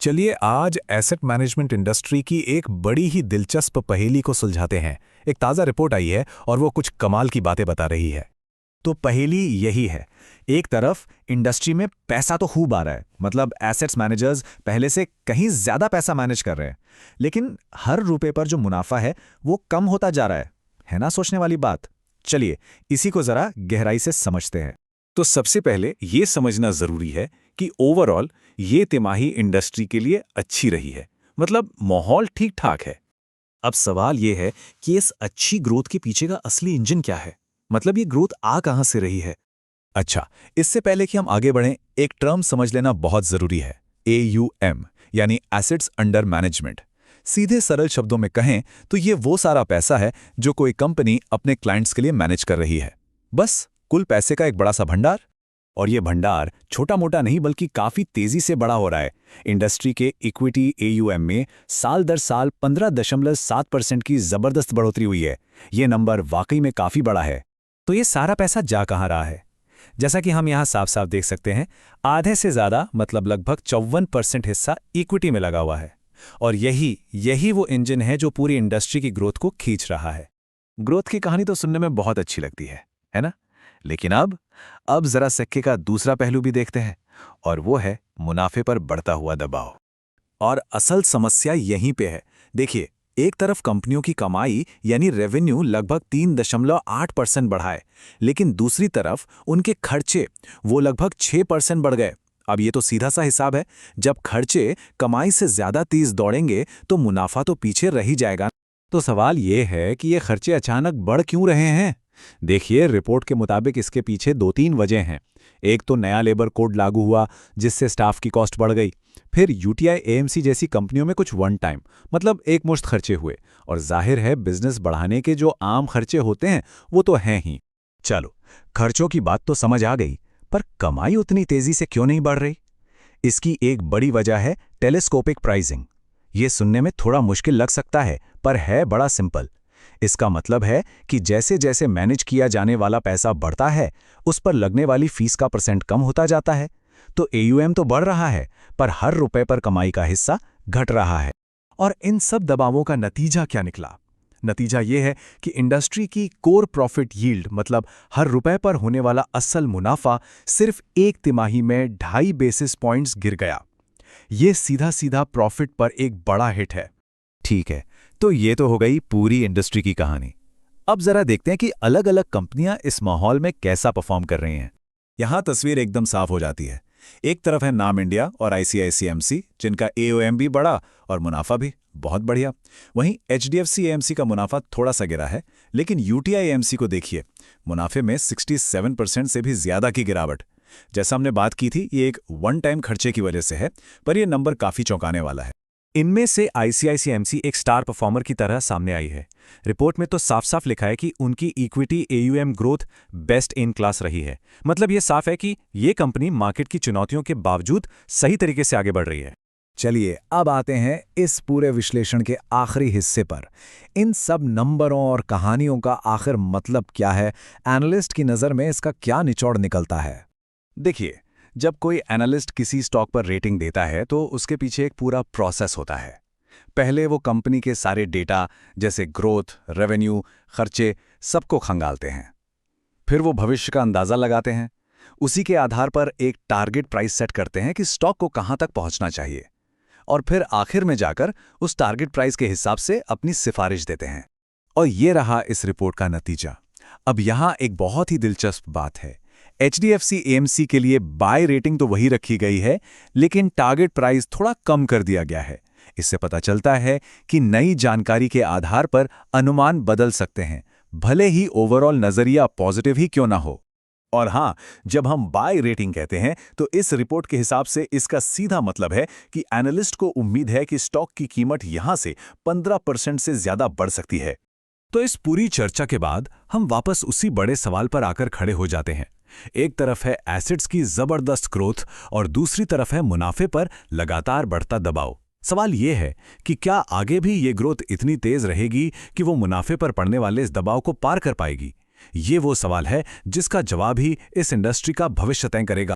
चलिए आज asset management industry की एक बड़ी ही दिलचस्प पहेली को सुलझाते हैं। एक ताज़ा रिपोर्ट आई है और वो कुछ कमाल की बातें बता रही है। तो पहेली यही है। एक तरफ इंडस्ट्री में पैसा तो खूब आ रहा है, मतलब एसेट्स मैनेजर्स पहले से कहीं ज्यादा पैसा मैनेज कर रहे हैं, लेकिन हर रुपए पर जो मुनाफा है वो कम होता जा रहा है ना? सोचने वाली बात। चलिए इसी को जरा गहराई से समझते हैं। तो सबसे पहले ये समझना ज़रूरी है कि ओवरऑल ये तिमाही इंडस्ट्री के लिए अच्छी रही है, मतलब माहौल ठीक ठाक है। अब सवाल ये है कि इस अच्छी ग्रोथ के पीछे का असली इंजन क्या है, मतलब ये ग्रोथ आ कहां से रही है। अच्छा, इससे पहले कि हम आगे बढ़ें, एक टर्म समझ लेना बहुत ज़रूरी है। AUM यानी एसेट्स अंडर मैनेजमेंट। सीधे सरल शब्दों में कहें तो ये वो सारा पैसा है जो कोई कंपनी अपने क्लाइंट्स के लिए मैनेज कर रही है। बस कुल पैसे का एक बड़ा सा भंडार। और ये भंडार छोटा मोटा नहीं बल्कि काफ़ी तेज़ी से बड़ा हो रहा है। इंडस्ट्री के इक्विटी AUM में साल दर साल 15.7% की ज़बरदस्त बढ़ोतरी हुई है। ये नंबर वाकई में काफ़ी बड़ा है। तो ये सारा पैसा जा कहां रहा है? जैसा कि हम यहां साफ साफ देख सकते हैं, आधे से ज्यादा मतलब लगभग 54% हिस्सा इक्विटी में लगा हुआ है। और यही वो इंजन है जो पूरी इंडस्ट्री की ग्रोथ को खींच रहा है। ग्रोथ की कहानी तो सुनने में बहुत अच्छी लगती है ना? लेकिन अब जरा सिक्के का दूसरा पहलू भी देखते हैं, और वो है मुनाफे पर बढ़ता हुआ दबाव। और असल समस्या यहीं पे है। देखिए, एक तरफ कंपनियों की कमाई यानी रेवेन्यू लगभग 3.8% बढ़ा है, लेकिन दूसरी तरफ उनके खर्चे वो लगभग 6% बढ़ गए। अब ये तो सीधा सा हिसाब है, जब खर्चे कमाई से ज्यादा तेज दौड़ेंगे तो मुनाफा तो पीछे रह ही जाएगा। तो सवाल ये है कि ये खर्चे अचानक बढ़ क्यों रहे हैं? देखिए, रिपोर्ट के मुताबिक इसके पीछे 2-3 वजह हैं। एक तो नया लेबर कोड लागू हुआ, जिससे स्टाफ की कॉस्ट बढ़ गई। फिर UTI AMC जैसी कंपनियों में कुछ वन टाइम मतलब एक मुश्त खर्चे हुए। और जाहिर है बिजनेस बढ़ाने के जो आम खर्चे होते हैं वो तो हैं ही। चलो, खर्चों की बात तो समझ आ गई, पर कमाई उतनी तेजी से क्यों नहीं बढ़ रही? इसकी एक बड़ी वजह है टेलीस्कोपिक प्राइसिंग। ये सुनने में थोड़ा मुश्किल लग सकता है, पर है बड़ा सिंपल। इसका मतलब है कि जैसे जैसे मैनेज किया जाने वाला पैसा बढ़ता है, उस पर लगने वाली फीस का परसेंट कम होता जाता है। तो AUM तो बढ़ रहा है, पर हर रुपए पर कमाई का हिस्सा घट रहा है। और इन सब दबावों का नतीजा क्या निकला? नतीजा ये है कि इंडस्ट्री की कोर प्रॉफिट यील्ड, मतलब हर रुपए पर होने वाला असल मुनाफा, सिर्फ एक तिमाही में 2.5 बेसिस पॉइंट्स गिर गया। ये सीधा सीधा प्रॉफिट पर एक बड़ा हिट है। ठीक है, तो ये तो हो गई पूरी इंडस्ट्री की कहानी। अब जरा देखते हैं कि अलग अलग कंपनियां इस माहौल में कैसा परफॉर्म कर रही हैं। यहां तस्वीर एकदम साफ हो जाती है। एक तरफ है नाम इंडिया और ICICI, जिनका AUM भी बढ़ा और मुनाफा भी बहुत बढ़िया। वहीं HDFC AMC का मुनाफा थोड़ा सा गिरा है, लेकिन UTI AMC को देखिए, मुनाफे में 67% से भी ज्यादा की गिरावट। जैसा हमने बात की थी, ये एक वन टाइम खर्चे की वजह से है, पर यह नंबर काफी चौंकाने वाला है। इनमें से ICICI AMC एक स्टार परफॉर्मर की तरह सामने आई है। रिपोर्ट में तो साफ साफ लिखा है कि उनकी equity AUM growth best in class रही है। मतलब ये साफ है कि ये कंपनी मार्केट की चुनौतियों के बावजूद सही तरीके से आगे बढ़ रही है। चलिए अब आते हैं इस पूरे विश्लेषण के आखिरी हिस्से पर। इन सब नंबरों और कहानियों का आखिर मतलब क्या है? एनालिस्ट की नज़र में इसका क्या निचोड़ निकलता है? देखिए, जब कोई एनालिस्ट किसी स्टॉक पर रेटिंग देता है तो उसके पीछे एक पूरा प्रोसेस होता है। पहले वो कंपनी के सारे डेटा जैसे ग्रोथ, रेवेन्यू, खर्चे सबको खंगालते हैं। फिर वो भविष्य का अंदाज़ा लगाते हैं। उसी के आधार पर एक टारगेट प्राइस सेट करते हैं कि स्टॉक को कहाँ तक पहुँचना चाहिए। और फिर आखिर में जाकर उस टारगेट प्राइस के हिसाब से अपनी सिफारिश देते हैं। और ये रहा इस रिपोर्ट का नतीजा। अब यहाँ एक बहुत ही दिलचस्प बात है। HDFC AMC के लिए बाय रेटिंग तो वही रखी गई है, लेकिन टारगेट प्राइस थोड़ा कम कर दिया गया है। इससे पता चलता है कि नई जानकारी के आधार पर अनुमान बदल सकते हैं, भले ही ओवरऑल नजरिया पॉजिटिव ही क्यों ना हो। और हाँ, जब हम बाय रेटिंग कहते हैं तो इस रिपोर्ट के हिसाब से इसका सीधा मतलब है कि एनालिस्ट को उम्मीद है कि स्टॉक की कीमत यहां से 15% से ज्यादा बढ़ सकती है। तो इस पूरी चर्चा के बाद हम वापस उसी बड़े सवाल पर आकर खड़े हो जाते हैं। एक तरफ है एसेट्स की जबरदस्त ग्रोथ और दूसरी तरफ है मुनाफे पर लगातार बढ़ता दबाव। सवाल यह है कि क्या आगे भी ये ग्रोथ इतनी तेज रहेगी कि वो मुनाफे पर पड़ने वाले इस दबाव को पार कर पाएगी? ये वो सवाल है जिसका जवाब ही इस इंडस्ट्री का भविष्य तय करेगा।